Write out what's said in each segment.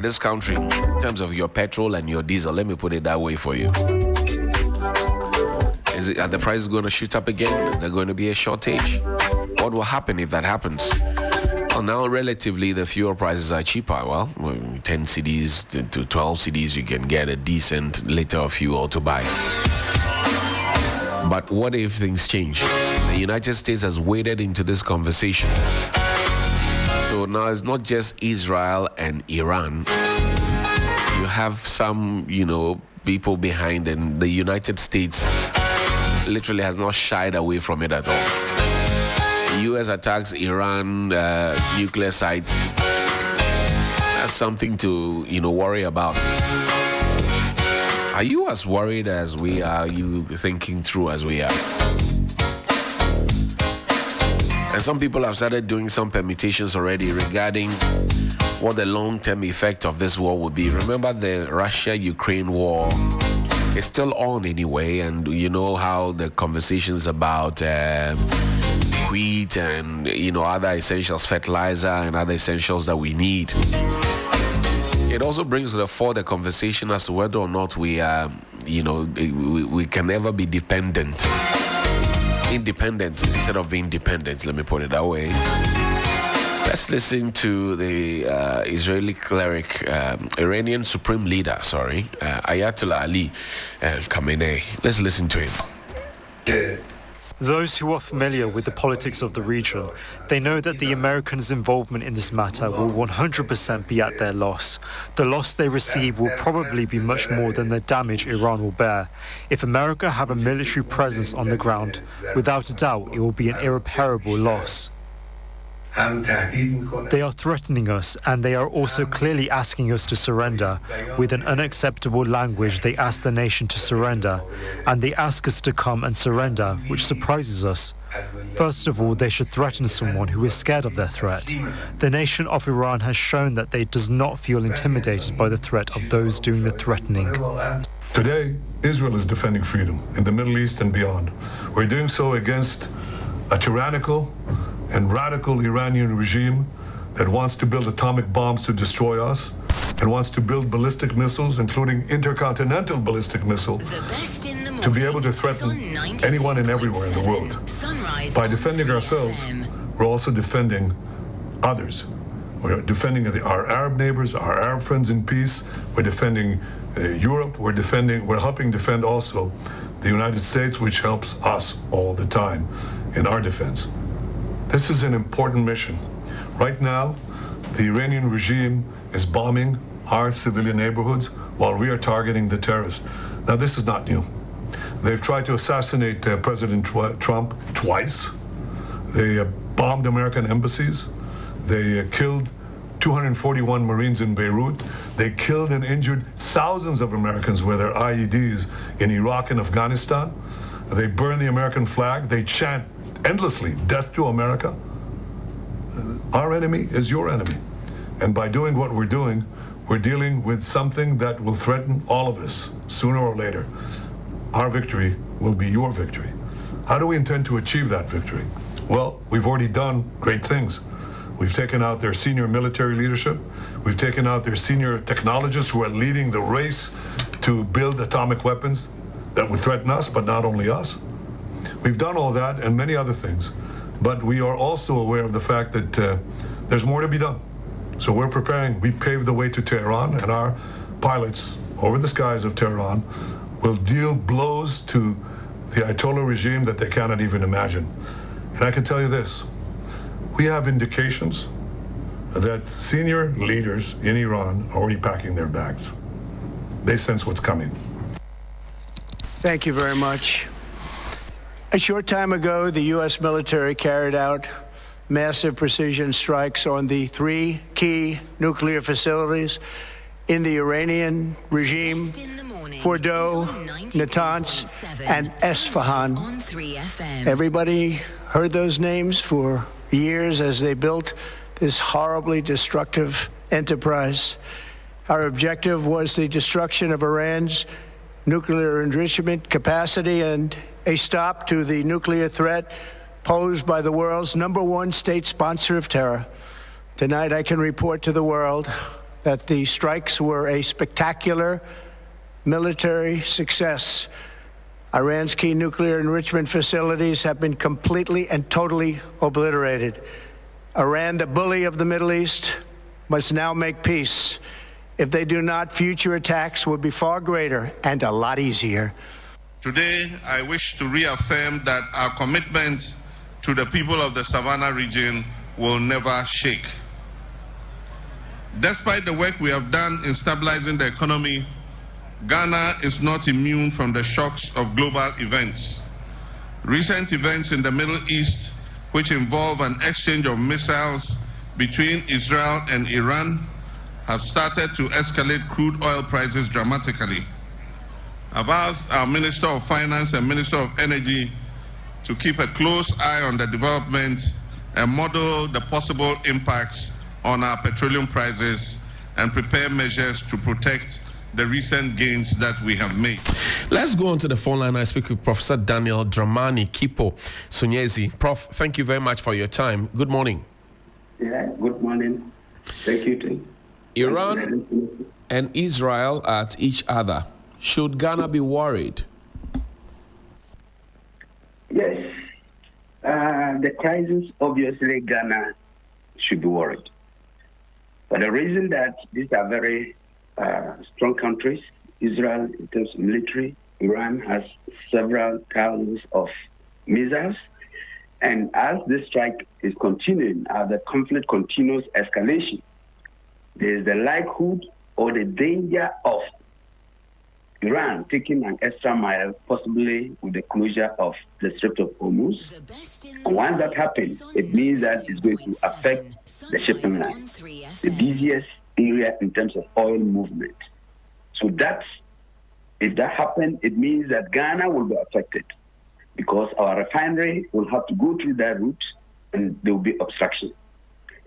this country, in terms of your petrol and your diesel, let me put it that way for you. Are the prices going to shoot up again? Is there going to be a shortage? What will happen if that happens? Well, now, relatively, the fuel prices are cheaper. Well, 10 cedis to 12 cedis, you can get a decent liter of fuel to buy. But what if things change? The United States has waded into this conversation. So now it's not just Israel and Iran. You have some, people behind, and the United States literally has not shied away from it at all. The U.S. attacks Iran nuclear sites. That's something to, worry about. Are you as worried as we are? Are you thinking through as we are? And some people have started doing some permutations already regarding what the long-term effect of this war would be. Remember the Russia-Ukraine war? It's still on anyway, and you know how the conversations about wheat and other essentials, fertilizer and other essentials that we need. It also brings to the fore the conversation as to whether or not we are, we can never be independent instead of being dependent. Let me put it that way. Let's listen to the Israeli cleric, Iranian supreme leader, Ayatollah Ali Khamenei. Let's listen to him. Those who are familiar with the politics of the region, they know that the Americans' involvement in this matter will 100% be at their loss. The loss they receive will probably be much more than the damage Iran will bear. If America have a military presence on the ground, without a doubt, it will be an irreparable loss. They are threatening us, and they are also clearly asking us to surrender. With an unacceptable language, they ask the nation to surrender, and they ask us to come and surrender, which surprises us. First of all, they should threaten someone who is scared of their threat. The nation of Iran has shown that they does not feel intimidated by the threat of those doing the threatening. Today, Israel is defending freedom in the Middle East and beyond. We're doing so against a tyrannical and radical Iranian regime that wants to build atomic bombs to destroy us and wants to build ballistic missiles, including intercontinental ballistic missile, to be able to threaten anyone and everywhere in the world. By defending ourselves, we're also defending others. We're defending our Arab neighbors, our Arab friends in peace. We're defending Europe. We're helping defend also the United States, which helps us all the time in our defense. This is an important mission. Right now, the Iranian regime is bombing our civilian neighborhoods while we are targeting the terrorists. Now, this is not new. They've tried to assassinate President Trump twice. They bombed American embassies. They killed 241 Marines in Beirut. They killed and injured thousands of Americans with their IEDs in Iraq and Afghanistan. They burn the American flag. They chant endlessly, death to America. Our enemy is your enemy. And by doing what we're doing, we're dealing with something that will threaten all of us sooner or later. Our victory will be your victory. How do we intend to achieve that victory? Well, we've already done great things. We've taken out their senior military leadership. We've taken out their senior technologists who are leading the race to build atomic weapons that would threaten us, but not only us. We've done all that and many other things, but we are also aware of the fact that there's more to be done. So we're preparing. We paved the way to Tehran, and our pilots over the skies of Tehran will deal blows to the Ayatollah regime that they cannot even imagine. And I can tell you this, we have indications that senior leaders in Iran are already packing their bags. They sense what's coming. Thank you very much. A short time ago, the U.S. military carried out massive precision strikes on the 3 key nuclear facilities in the Iranian regime: Fordow, Natanz, and Esfahan. Everybody heard those names for years as they built this horribly destructive enterprise. Our objective was the destruction of Iran's nuclear enrichment capacity and a stop to the nuclear threat posed by the world's #1 state sponsor of terror. Tonight, I can report to the world that the strikes were a spectacular military success. Iran's key nuclear enrichment facilities have been completely and totally obliterated. Iran, the bully of the Middle East, must now make peace. If they do not, future attacks will be far greater and a lot easier. Today, I wish to reaffirm that our commitment to the people of the Savannah region will never shake. Despite the work we have done in stabilizing the economy, Ghana is not immune from the shocks of global events. Recent events in the Middle East, which involve an exchange of missiles between Israel and Iran, have started to escalate crude oil prices dramatically. I've asked our Minister of Finance and Minister of Energy to keep a close eye on the development and model the possible impacts on our petroleum prices and prepare measures to protect the recent gains that we have made. Let's go on to the phone line. I speak with Professor Daniel Dramani Kipo Sunyezi. Prof, thank you very much for your time. Good morning. Yeah, good morning. Thank you too. Iran and Israel at each other. Should Ghana be worried? Yes. The crisis, obviously, Ghana should be worried. For the reason that these are very strong countries. Israel, in terms of military, Iran has several thousands of missiles. And as this strike is continuing, as the conflict continues escalation, there is the likelihood or the danger of Iran taking an extra mile, possibly with the closure of the Strait of Hormuz. And once that happens, it means that it's going to affect the shipping line, the busiest area in terms of oil movement. So if that happens, it means that Ghana will be affected because our refinery will have to go through that route and there will be obstruction.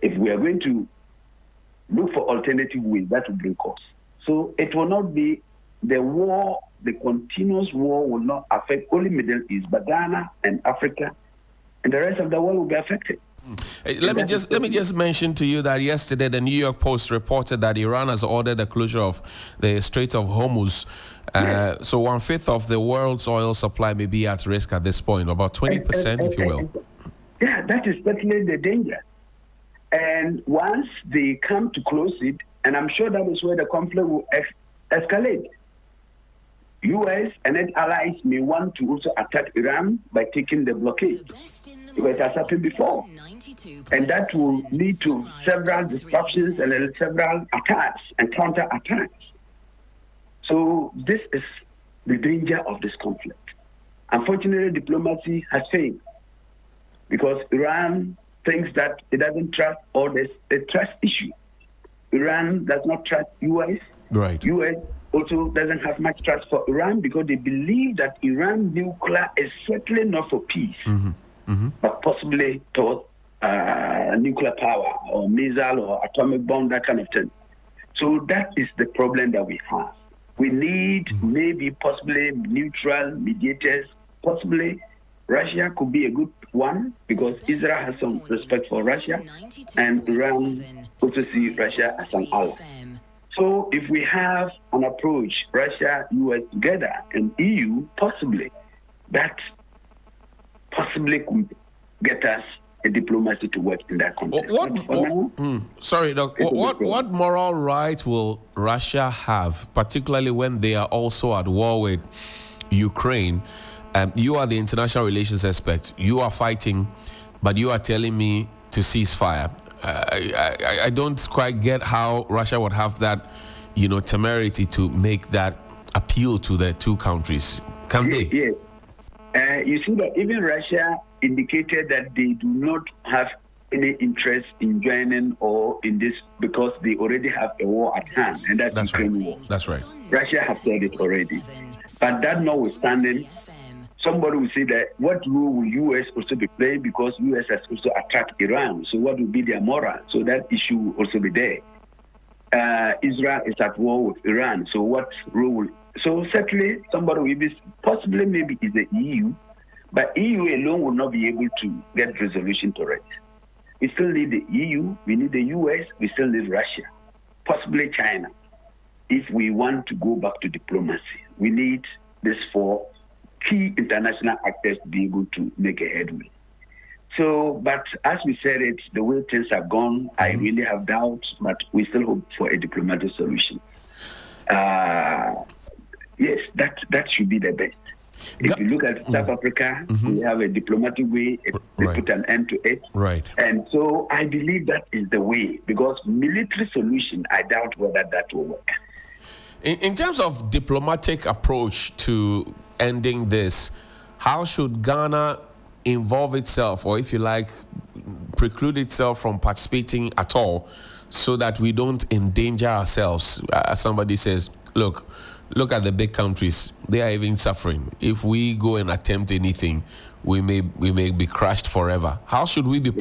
If we are going to look for alternative ways, that will bring costs. So it will not be the war, the continuous war will not affect only Middle East, but Ghana and Africa and the rest of the world will be affected. Let me just mention to you that yesterday the New York Post reported that Iran has ordered the closure of the Strait of Hormuz. So 1/5 of the world's oil supply may be at risk at this point, about 20%, if you will. Yeah, that is certainly the danger. And once they come to close it, and I'm sure that is where the conflict will escalate. U.S. and its allies may want to also attack Iran by taking the blockade. It has happened before. And that will lead to several disruptions and several attacks and counter-attacks. So this is the danger of this conflict. Unfortunately, diplomacy has failed because Iran thinks that it doesn't trust, or there's a trust issue. Iran does not trust U.S. Right. U.S. also doesn't have much trust for Iran because they believe that Iran nuclear is certainly not for peace, but possibly towards nuclear power or missile or atomic bomb, that kind of thing. So that is the problem that we have. We need maybe possibly neutral mediators, possibly Russia could be a good one because Israel has some respect for Russia and Iran also see Russia as an ally. So if we have an approach, Russia, US together, and EU, possibly, that possibly could get us a diplomacy to work in that context. Sorry, Doc. What moral right will Russia have, particularly when they are also at war with Ukraine? You are the international relations expert. You are fighting, but you are telling me to cease fire. I don't quite get how Russia would have that, temerity to make that appeal to the two countries. Can they? Yes. You see that even Russia indicated that they do not have any interest in joining or in this because they already have a war at hand, and that's Ukraine war. That's right. Russia has said it already. But that notwithstanding, somebody will say that what role will U.S. also be playing because U.S. has also attacked Iran. So what will be their moral? So that issue will also be there. Israel is at war with Iran. So what role will... So certainly somebody will be... Possibly maybe is the EU, but EU alone will not be able to get resolution to it. We still need the EU, we need the U.S., we still need Russia. possibly China. If we want to go back to diplomacy, we need these four key international actors to be able to make a headway. So, but as we said it, the way things have gone, I really have doubts, but we still hope for a diplomatic solution. Yes, that should be the best. If you look at South Africa, we have a diplomatic way, they put an end to it. Right. And so I believe that is the way, because military solution, I doubt whether that will work. In terms of diplomatic approach to ending this, how should Ghana involve itself, or if you like, preclude itself from participating at all, so that we don't endanger ourselves? As somebody says, look at the big countries, they are even suffering. If we go and attempt anything, we may be crushed forever. How should we be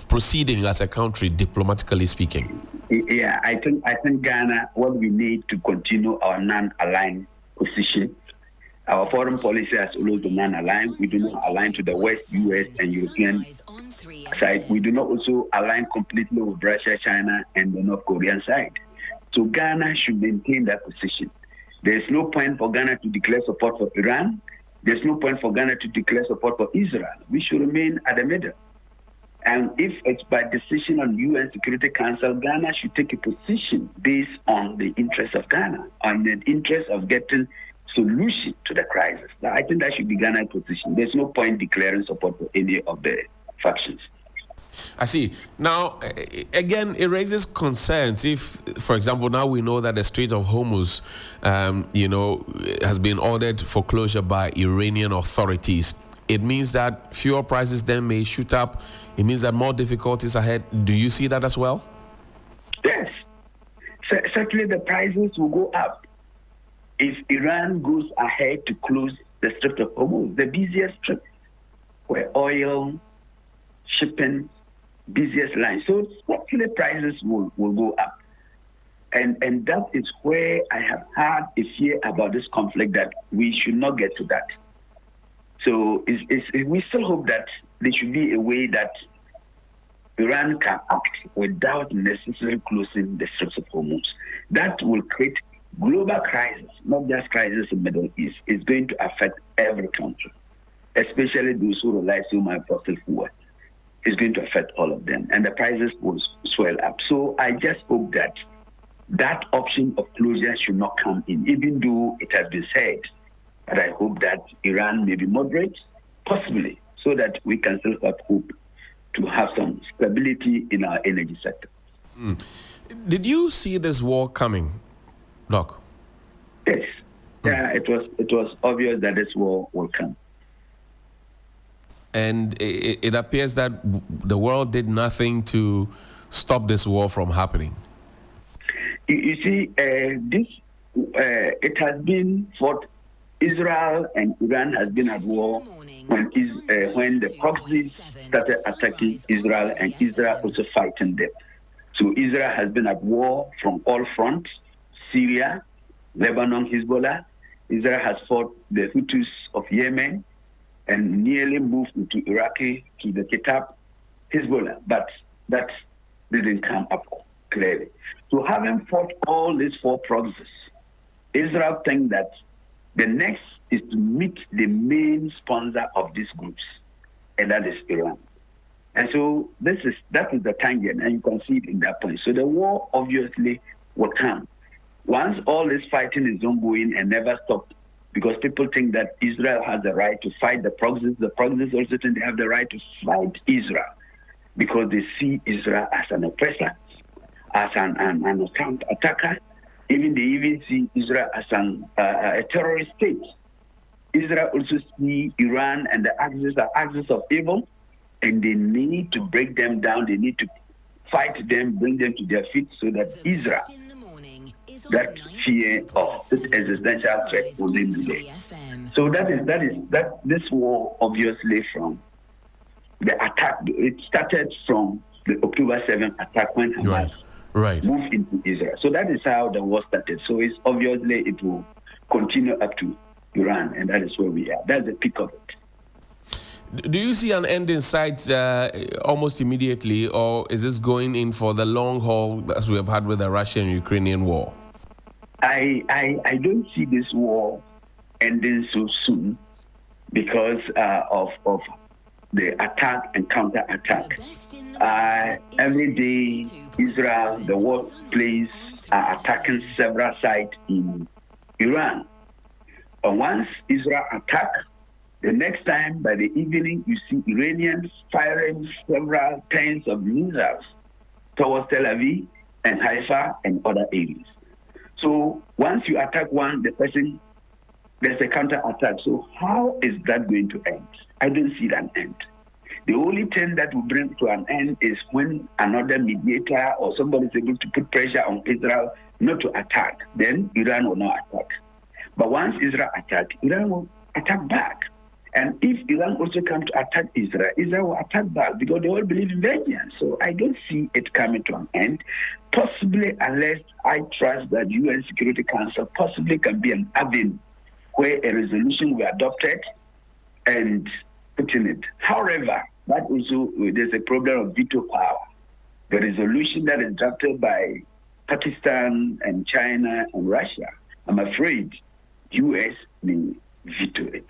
proceeding as a country, diplomatically speaking? Yeah, I think Ghana, what we need to continue our non-aligned position. Our foreign policy has always been non-aligned. We do not align to the West, US, and European side. We do not also align completely with Russia, China, and the North Korean side. So Ghana should maintain that position. There's no point for Ghana to declare support for Iran. There's no point for Ghana to declare support for Israel. We should remain at the middle. And if it's by decision on UN Security Council, Ghana should take a position based on the interest of Ghana, on the interest of getting solution to the crisis. Now, I think that should be Ghana's position. There's no point declaring support for any of the factions. I see. Now, again, it raises concerns if, for example, now we know that the Strait of Hormuz, has been ordered for closure by Iranian authorities. It means that fuel prices then may shoot up. It means that more difficulties ahead. Do you see that as well? Yes. Certainly the prices will go up if Iran goes ahead to close the Strait of Hormuz, the busiest strait where oil, shipping, busiest line. So certainly prices will go up. And that is where I have had a fear about this conflict, that we should not get to that. So we still hope that there should be a way that Iran can act without necessarily closing the Strait of Hormuz. That will create global crisis, not just crisis in the Middle East. It's going to affect every country, especially those who rely so much on fossil fuel. It's going to affect all of them, and the prices will swell up. So I just hope that that option of closure should not come in, even though it has been said. But I hope that Iran may be moderate, possibly, so that we can still have hope to have some stability in our energy sector. Did you see this war coming, Doc? Yes. Yeah, it was obvious that this war will come. And it appears that the world did nothing to stop this war from happening. You see, it has been fought. Israel and Iran has been at war when the proxies started attacking Israel, and Israel also fighting them. So Israel has been at war from all fronts: Syria, Lebanon, Hezbollah. Israel has fought the Houthis of Yemen and nearly moved into Iraqi to the Kitab Hezbollah, but that didn't come up clearly. So having fought all these four proxies, Israel thinks that the next is to meet the main sponsor of these groups, and that is Iran. And so that is the tangent, and you can see it in that point. So the war obviously will come. Once all this fighting is ongoing and never stopped, because people think that Israel has the right to fight the proxies also think they have the right to fight Israel, because they see Israel as an oppressor, as an attacker. They even see Israel as a terrorist state. Israel also see Iran and the axis of evil, and they need to break them down. They need to fight them, bring them to their feet, so that Israel, that fear of this existential threat, will live today. So this war, obviously, from the attack, it started from the October 7th attack when Hamas moved into Israel. So that is how the war started. So it's obviously it will continue up to Iran, and that is where we are. That's the peak of it. Do you see an end in sight almost immediately, or is this going in for the long haul as we have had with the Russian-Ukrainian war? I don't see this war ending so soon because of the attack and counter-attack. Every day, Israel, the war players, are attacking several sites in Iran. And once Israel attacks, the next time by the evening, you see Iranians firing several tens of missiles towards Tel Aviv and Haifa and other areas. So once you attack one, there's a counter-attack. So how is that going to end? I don't see that end. The only thing that will bring to an end is when another mediator or somebody is able to put pressure on Israel not to attack. Then Iran will not attack. But once Israel attacks, Iran will attack back. And if Iran also comes to attack Israel, Israel will attack back because they all believe in vengeance. So I don't see it coming to an end, possibly unless I trust that UN Security Council possibly can be an avenue where a resolution will be adopted and put in it. However, that also there's a problem of veto power. The resolution that is drafted by Pakistan and China and Russia, I'm afraid US may veto it.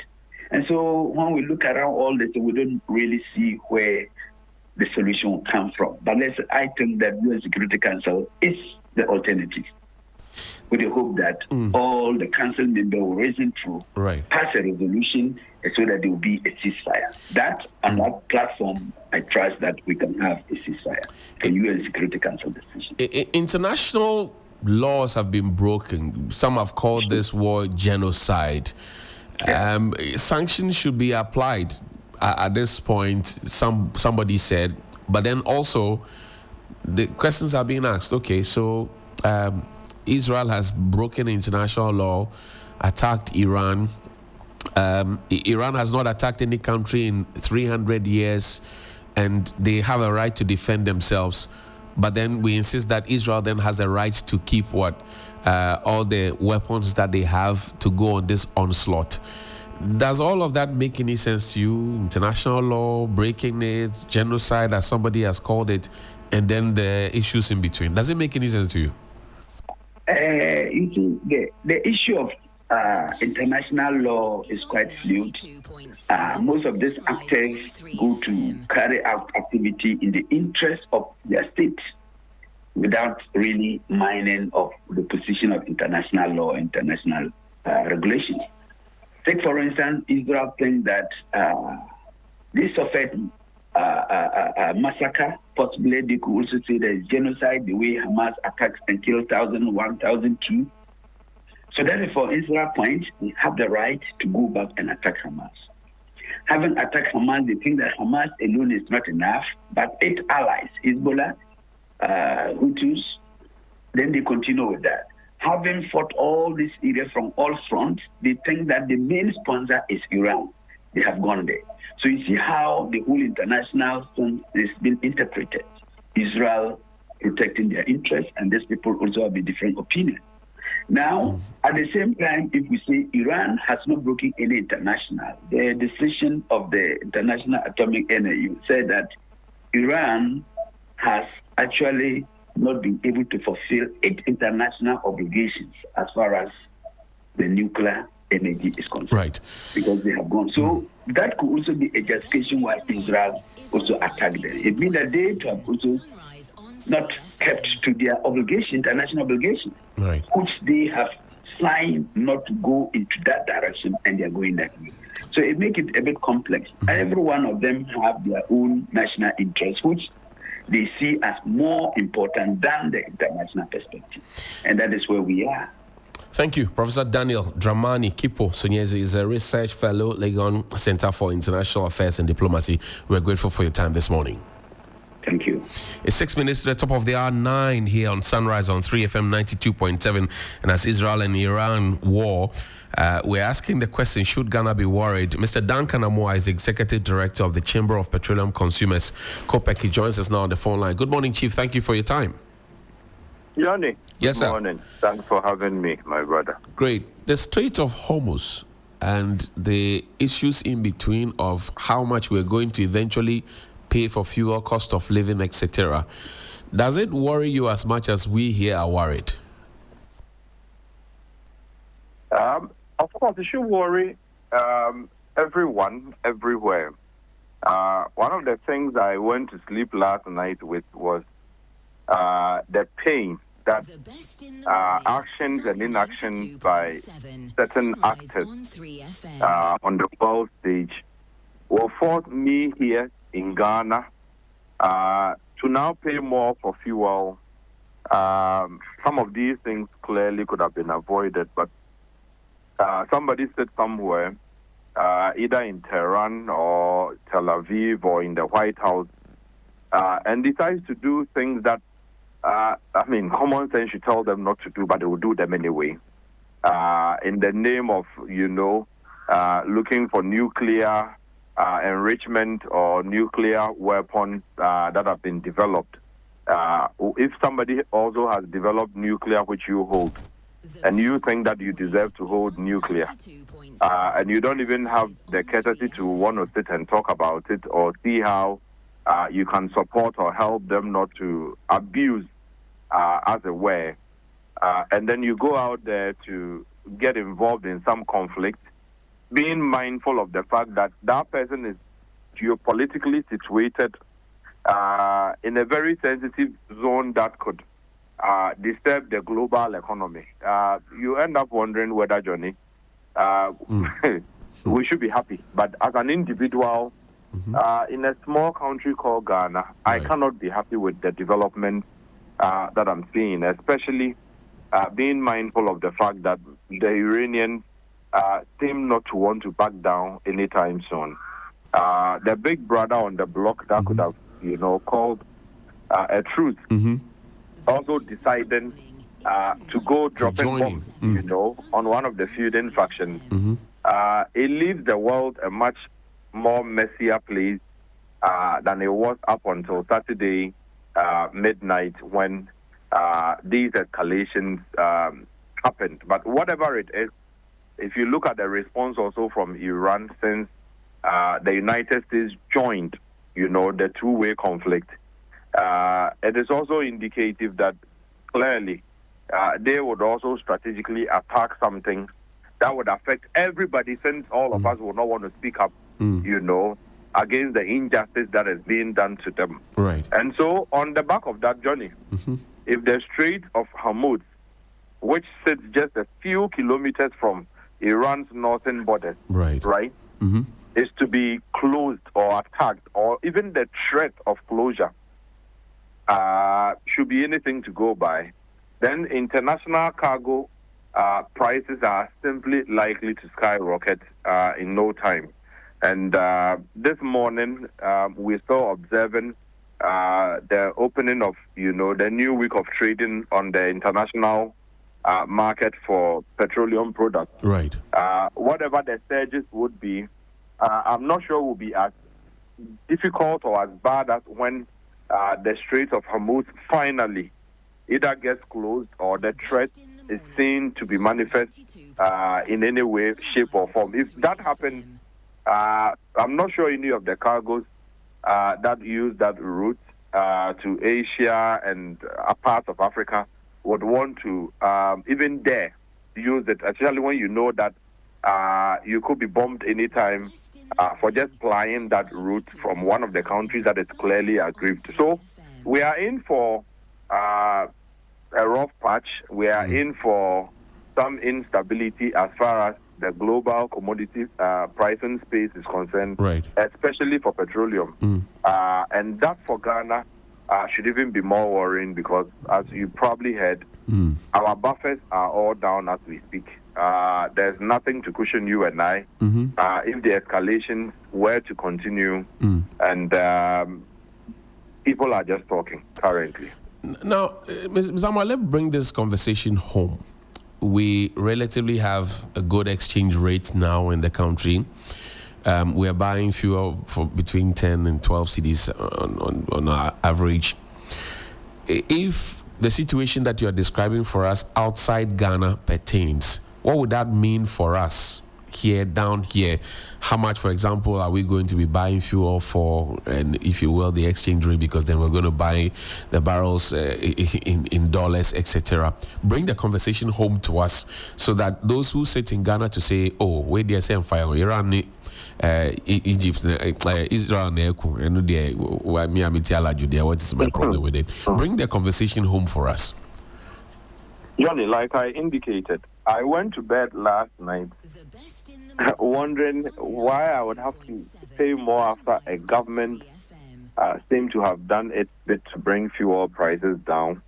And so when we look around all this, we don't really see where the solution will come from. But I think that UN Security Council is the alternative, with the hope that all the council members will reason through, pass a resolution so that there will be a ceasefire. That, on that platform, I trust that we can have a ceasefire, a UN Security Council decision. International laws have been broken. Some have called this war genocide. Sanctions should be applied at this point, somebody said. But then also, the questions are being asked. Okay, so Israel has broken international law, attacked Iran. Iran has not attacked any country in 300 years, and they have a right to defend themselves. But then we insist that Israel then has a right to keep all the weapons that they have to go on this onslaught. Does all of that make any sense to you? International law, breaking it, genocide, as somebody has called it, and then the issues in between. Does it make any sense to you? The issue of international law is quite fluid. Most of these actors go to carry out activity in the interest of their state without really minding of the position of international law, international regulations. Take, for instance, Israel thinks that this suffered massacre. Possibly they could also say there is genocide, the way Hamas attacks and kills 1,000, 1,002. So therefore, Israel point, they have the right to go back and attack Hamas. Having attacked Hamas, they think that Hamas alone is not enough, but 8 allies, Hezbollah, Houthis, then they continue with that. Having fought all these areas from all fronts, they think that the main sponsor is Iran. They have gone there. So you see how the whole international thing is being interpreted. Israel protecting their interests, and these people also have a different opinion. Now, at the same time, if we say Iran has not broken any international, the decision of the International Atomic Energy said that Iran has actually not been able to fulfill its international obligations as far as the nuclear energy is concerned. Right. Because they have gone. So that could also be a justification why Israel also attacked them. It means that they have also not kept to their obligation, international obligation, which they have signed not to go into that direction, and they are going that way. So it makes it a bit complex. Every one of them have their own national interests, which they see as more important than the international perspective. And that is where we are. Thank you. Professor Daniel Dramani Kipo Sonyezi is a research fellow, Legon Center for International Affairs and Diplomacy. We're grateful for your time this morning. Thank you. It's 6 minutes to the top of the hour, 9 here on Sunrise on 3FM 92.7. And as Israel and Iran war, we're asking the question, should Ghana be worried? Mr. Duncan Amoa is Executive Director of the Chamber of Petroleum Consumers, COPEC. He joins us now on the phone line. Good morning, Chief. Thank you for your time. Johnny. Yes, sir. Good morning. Thanks for having me, my brother. Great. The Strait of Hormuz and the issues in between of how much we're going to eventually pay for fuel, cost of living, etc. Does it worry you as much as we here are worried? Of course, it should worry everyone, everywhere. One of the things I went to sleep last night with was the pain that actions and inactions by certain actors on the world stage will force me here in Ghana to now pay more for fuel. Some of these things clearly could have been avoided, but somebody said somewhere, either in Tehran or Tel Aviv or in the White House, and decides to do things that, common sense should tell them not to do, but they will do them anyway, in the name of, looking for nuclear enrichment or nuclear weapons that have been developed. If somebody also has developed nuclear, which you hold, and you think that you deserve to hold nuclear, and you don't even have the courtesy to want to sit and talk about it or see how you can support or help them not to abuse as a way, and then you go out there to get involved in some conflict, being mindful of the fact that that person is geopolitically situated in a very sensitive zone that could disturb the global economy. You end up wondering whether, Johnny, we should be happy. But as an individual, in a small country called Ghana, I cannot be happy with the development that I'm seeing, especially being mindful of the fact that the Iranians seem not to want to back down anytime soon. The big brother on the block that could have, called a truce, also decided to go dropping bombs, on one of the feuding factions. It leaves the world a much more messier place than it was up until Saturday midnight when these escalations happened. But whatever it is, if you look at the response also from Iran since the United States joined, the two-way conflict, it is also indicative that clearly they would also strategically attack something that would affect everybody, since all of us will not want to speak up, against the injustice that is being done to them. Right. And so on the back of that, Johnny, if the Strait of Hormuz, which sits just a few kilometers from Iran's northern borders, is to be closed or attacked, or even the threat of closure should be anything to go by, then international cargo prices are simply likely to skyrocket in no time. And this morning, we're still observing the opening of, the new week of trading on the international market for petroleum products. Right. Whatever the surges would be, I'm not sure will be as difficult or as bad as when the Strait of Hormuz finally either gets closed or the threat is seen to be manifest in any way, shape, or form. If that happens, I'm not sure any of the cargoes that use that route to Asia and parts of Africa would want to even dare use it, especially when you know that you could be bombed anytime for just flying that route from one of the countries that is clearly aggrieved. So we are in for a rough patch. We are in for some instability as far as the global commodity pricing space is concerned, especially for petroleum. And that for Ghana should even be more worrying because, as you probably heard, our buffers are all down as we speak. There's nothing to cushion you and I if the escalation were to continue, and people are just talking currently. Now, Ms. Samuel, let's bring this conversation home. We relatively have a good exchange rate now in the country. We are buying fuel for between 10 and 12 cedis on our average. If the situation that you are describing for us outside Ghana pertains, what would that mean for us here, down here, how much, for example, are we going to be buying fuel for, and if you will, the exchange rate, because then we're going to buy the barrels in dollars, etc. Bring the conversation home to us so that those who sit in Ghana to say, oh, wait there, say fire, Iran, Egypt, Israel, and what is my problem with it? Bring the conversation home for us. Johnny, like I indicated, I went to bed last night wondering why I would have to pay more after a government seemed to have done its bit to bring fuel prices down,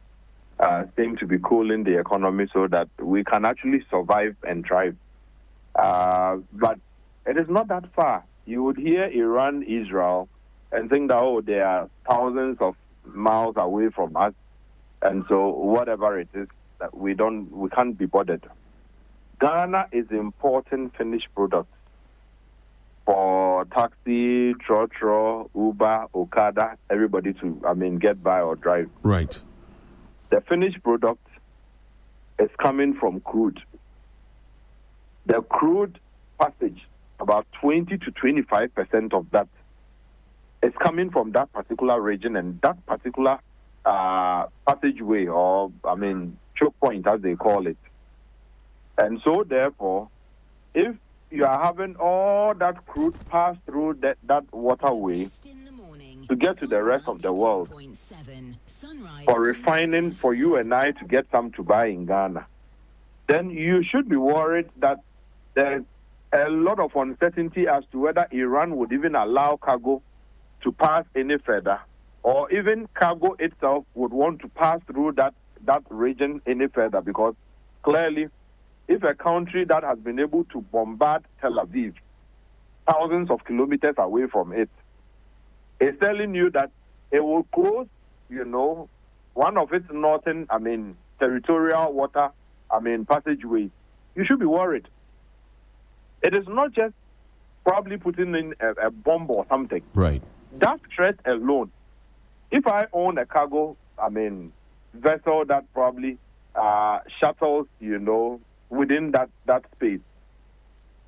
seemed to be cooling the economy so that we can actually survive and thrive. But it is not that far. You would hear Iran, Israel, and think that, oh, they are thousands of miles away from us, and so whatever it is, that we can't be bothered. Ghana is importing finished products for taxi, trotro, Uber, Okada, everybody to, get by or drive. Right. The finished product is coming from crude. The crude passage, about 20 to 25% of that is coming from that particular region and that particular passageway, or, choke point, as they call it. And so, therefore, if you are having all that crude pass through that waterway to get to the rest of the world for refining for you and I to get some to buy in Ghana, then you should be worried that there's a lot of uncertainty as to whether Iran would even allow cargo to pass any further, or even cargo itself would want to pass through that region any further, because clearly, if a country that has been able to bombard Tel Aviv thousands of kilometers away from it is telling you that it will close, one of its northern, territorial water, passageways, you should be worried. It is not just probably putting in a bomb or something. Right. That threat alone, if I own a cargo, vessel that probably shuttles, within that space,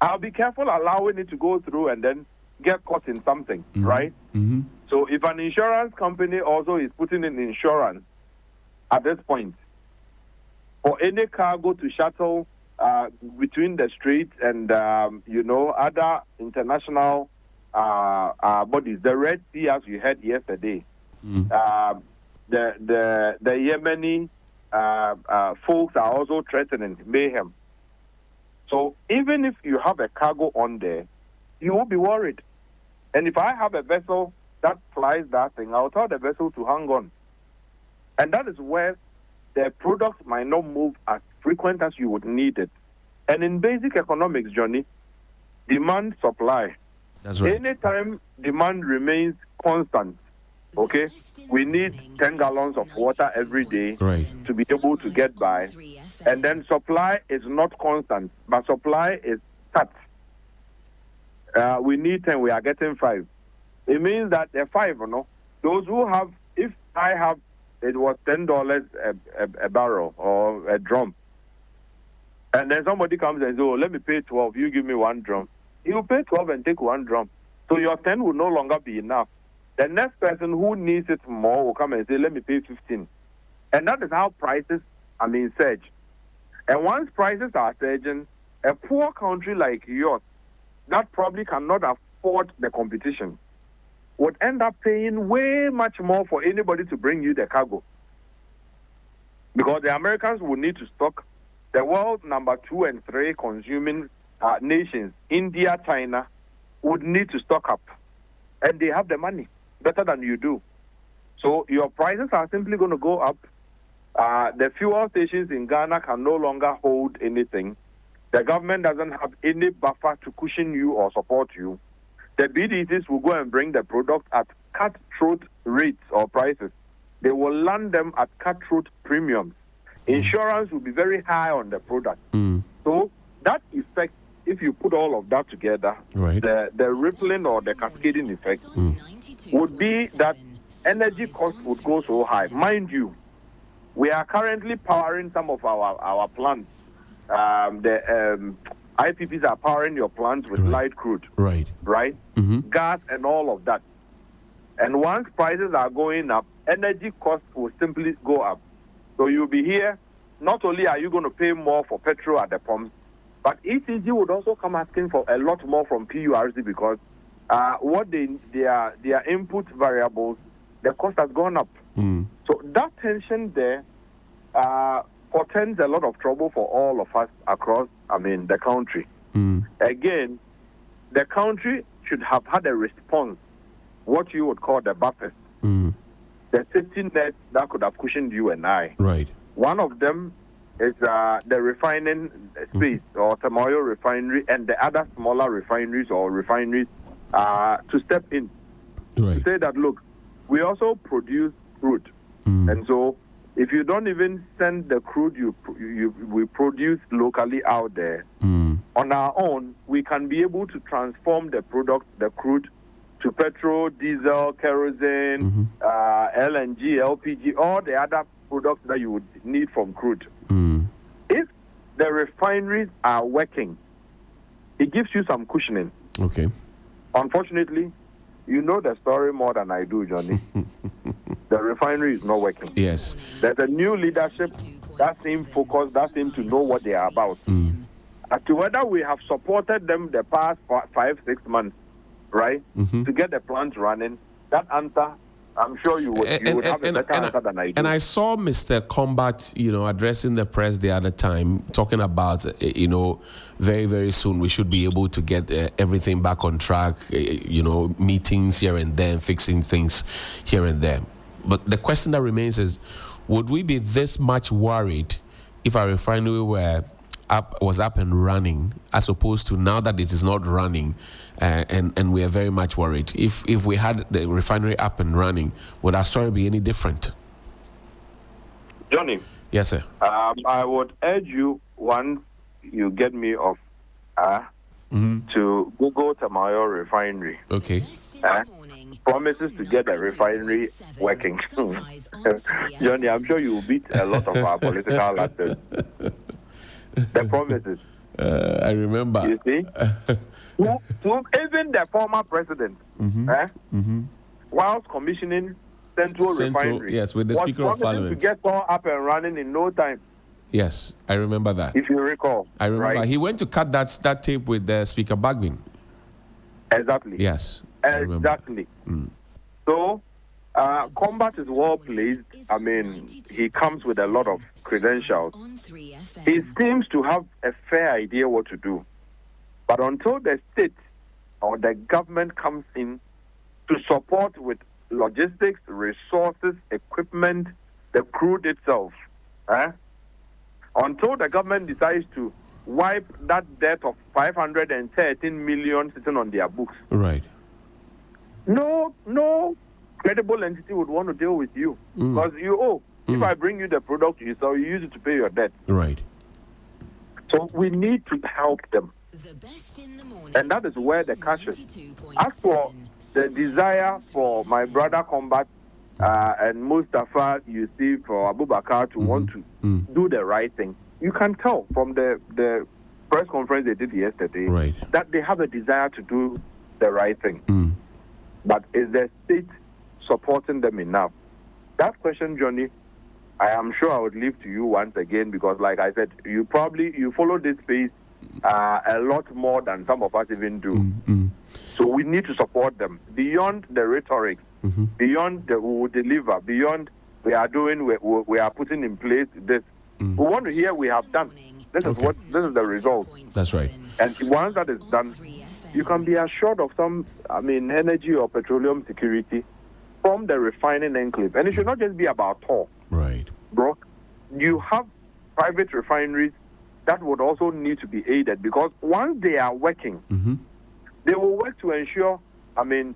I'll be careful allowing it to go through and then get caught in something, right? Mm-hmm. So if an insurance company also is putting in insurance at this point for any cargo to shuttle between the Straits and, other international bodies, the Red Sea, as you heard yesterday, the Yemeni folks are also threatening mayhem. So even if you have a cargo on there, you won't be worried. And if I have a vessel that flies that thing, I'll tell the vessel to hang on. And that is where the products might not move as frequent as you would need it. And in basic economics, Johnny, demand, supply. That's right. Anytime demand remains constant, okay, we need 10 gallons of water every day to be able to get by. And then supply is not constant, but supply is cut. We need 10, we are getting 5. It means that the 5, those who have, if I have, it was $10 a barrel or a drum. And then somebody comes and says, oh, let me pay 12, you give me 1 drum. You pay 12 and take 1 drum. So your 10 will no longer be enough. The next person who needs it more will come and say, let me pay 15. And that is how prices, surge. And once prices are surging, a poor country like yours, that probably cannot afford the competition, would end up paying way much more for anybody to bring you the cargo. Because the Americans will need to stock. The world number 2 and 3 consuming nations, India, China, would need to stock up. And they have the money better than you do. So your prices are simply going to go up. The fuel stations in Ghana can no longer hold anything. The government doesn't have any buffer to cushion you or support you. The BDCs will go and bring the product at cutthroat rates or prices. They will land them at cutthroat premiums. Insurance will be very high on the product. So that effect, if you put all of that together, the rippling or the cascading effect would be that energy costs would go so high. Mind you, we are currently powering some of our plants. IPPs are powering your plants with light crude. Right. Right? Mm-hmm. Gas and all of that. And once prices are going up, energy costs will simply go up. So you'll be here, not only are you going to pay more for petrol at the pumps, but ECG would also come asking for a lot more from PURC because their input variables, the cost has gone up. So that tension there portends a lot of trouble for all of us across, the country. Again, the country should have had a response, what you would call the buffers, the safety net that could have cushioned you and I. Right. One of them is the refining space or Tamoyo refinery and the other smaller refineries or refineries to step in to say that, look, we also produce crude. And so if you don't even send the crude we produce locally out there, on our own, we can be able to transform the product, the crude, to petrol, diesel, kerosene, LNG, LPG, all the other products that you would need from crude. If the refineries are working, it gives you some cushioning. Okay. Unfortunately, you know the story more than I do, Johnny. The refinery is not working. Yes. There's a new leadership that seems focused, that seems to know what they are about. As to whether we have supported them the past 5-6 months, right, to get the plant running, that answer, I'm sure you would have a better answer than I do. And I saw Mr. Combat, addressing the press the other time, talking about, very, very soon we should be able to get everything back on track, meetings here and there, fixing things here and there. But the question that remains is, would we be this much worried if our refinery was up and running, as opposed to now that it is not running, and we are very much worried? If we had the refinery up and running, would our story be any different? Johnny. Yes, sir. I would urge you, once you get me off, to Google Tamayo Refinery. Okay. Promises to get the refinery working. Johnny, I'm sure you will beat a lot of our political actors. The promises. I remember. You see? to even the former president, whilst commissioning Central Refinery, yes, with the Speaker of Parliament, to get all up and running in no time. Yes, I remember that. If you recall. I remember. Right? He went to cut that tape with the Speaker Bagbin. Exactly. Yes. Exactly. So, Combat is well placed. He comes with a lot of credentials. He seems to have a fair idea what to do. But until the state or the government comes in to support with logistics, resources, equipment, the crude itself, until the government decides to wipe that debt of 513 million sitting on their books, right? No credible entity would want to deal with you because you owe. If I bring you the product you sell, you use it to pay your debt. Right. So we need to help them. And that is where the cash is. As for the desire for my brother Combat and Mustafa, you see, for Abubakar to want to do the right thing, you can tell from the press conference they did yesterday that they have a desire to do the right thing. But is the state supporting them enough? That question, Johnny, I am sure I would leave to you once again, because like I said, you follow this space a lot more than some of us even do. So we need to support them beyond the rhetoric, beyond the we will deliver, beyond we are doing, we are putting in place this. We want to hear we have done. This is the result. That's right. And once that is done, you can be assured of some, energy or petroleum security from the refining enclave. And it should not just be about Tor. Right. Bro, you have private refineries that would also need to be aided, because once they are working, they will work to ensure,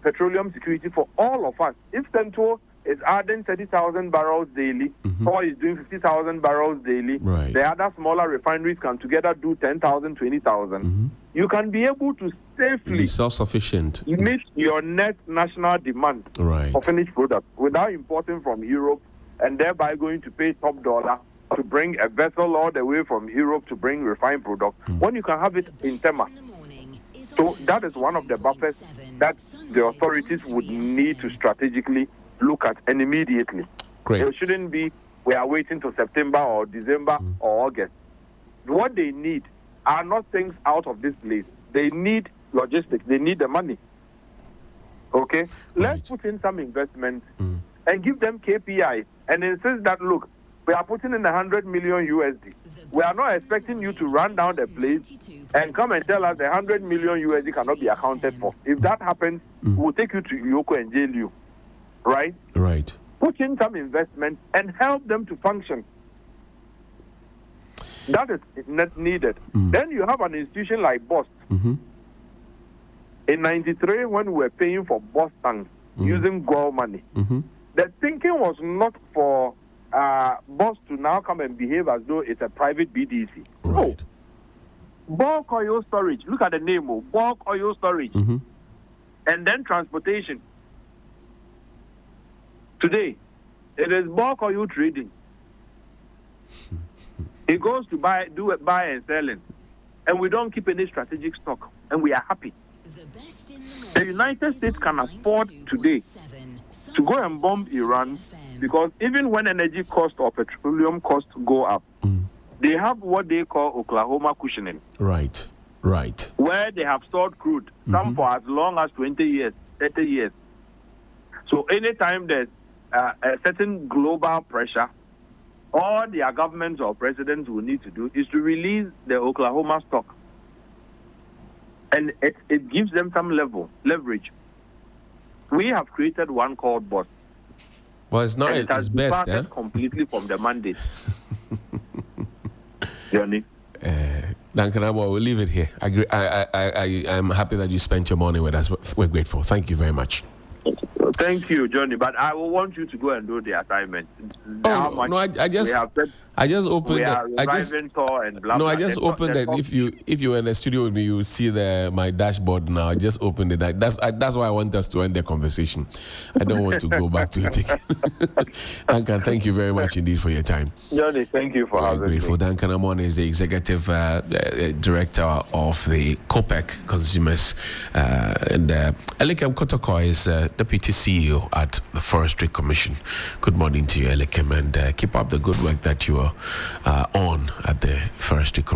petroleum security for all of us. If Central is adding 30,000 barrels daily, or is doing 50,000 barrels daily, the other smaller refineries can together do 10,000, 20,000. You can be able to safely be self-sufficient, meet your net national demand for finished products without importing from Europe and thereby going to pay top dollar to bring a vessel all the way from Europe to bring refined product when you can have it in Tema. So that is one of the buffers that the authorities would need to strategically look at and immediately. Great. It shouldn't be we are waiting till September or December or August. What they need are not things out of this place. They need logistics. They need the money. Okay? Let's put in some investment and give them KPI and insist that, look, we are putting in 100 million USD. We are not expecting you to run down the place and come and tell us the 100 million USD cannot be accounted for. If that happens, we'll take you to Yoko and jail you. Right? Right. Put in some investment and help them to function. That is not needed. Then you have an institution like BOST. In 93, when we were paying for BOST tanks using gold money, the thinking was not for BOST to now come and behave as though it's a private BDC. Right. No. Bulk oil storage. Look at the name of bulk oil storage. And then transportation. Today, it is bulk oil trading. It goes to buy and selling. And we don't keep any strategic stock. And we are happy. The United States can afford today to go and bomb Iran because even when energy cost or petroleum costs go up, they have what they call Oklahoma cushioning. Right. Right. Where they have stored crude, some for as long as 20 years, 30 years. So anytime there's a certain global pressure, all their governments or presidents will need to do is to release the Oklahoma stock. And it gives them some leverage. We have created one called BOST. Well, it's not and it has its best, departed completely from the mandate. Johnny? Duncan, we'll leave it here. I'm happy that you spent your morning with us. We're grateful. Thank you very much. Thank you, Johnny. But I will want you to go and do the assignment. I just opened it. I just opened it. If you were in the studio with me, you would see my dashboard now. I just opened it. That's why I want us to end the conversation. I don't want to go back to it again. Duncan, thank you very much indeed for your time. Johnny, thank you for having grateful. me. Duncan Amon is the executive director of the COPEC Consumers, and Elikem Kotoko is deputy CEO at the Forestry Commission. Good morning to you, Elikem, and keep up the good work that you are on at the Forestry Commission.